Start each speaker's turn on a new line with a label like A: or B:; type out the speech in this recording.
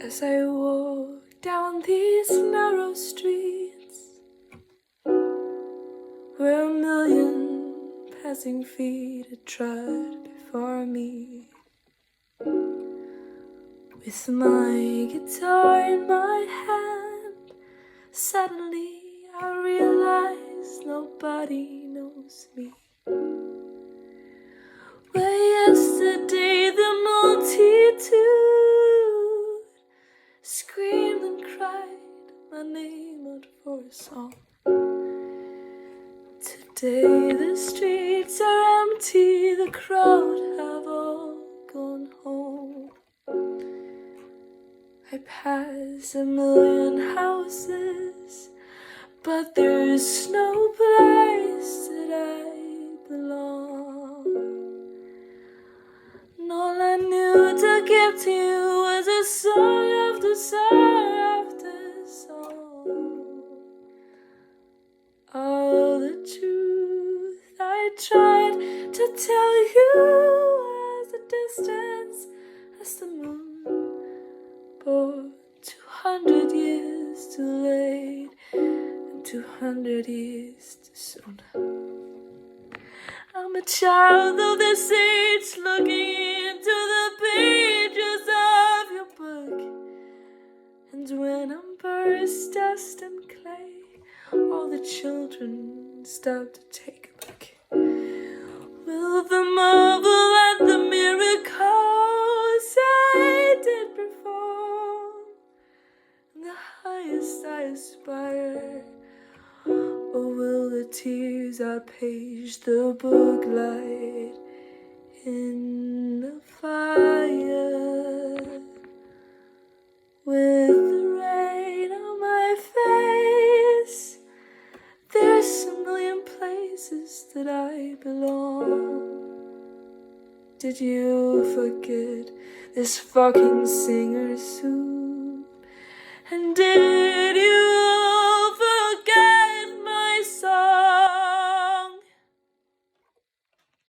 A: As I walk down these narrow streets, where a million passing feet had trod before me, with my guitar in my hand, suddenly I realize nobody knows me. Where yesterday the multitude screamed and cried my name out for a song, today the streets are empty, the crowd have all gone home. I pass a million houses, but there's no place that I belong. And all I knew to give to you was a song after song after song. All the truth I tried to tell you as the distance as the moon, but 200 years too late and 200 years too soon. I'm a child of this age, looking into the pages of your book, and when I'm burst, dust and clay, all the children stop to take a look. Will the marvel and the miracles I did perform, the highest I aspire, or will the tears outpage the book light in the fire? With the rain on my face, there's a million places that I belong. Did you forget this fucking singer soon? And did you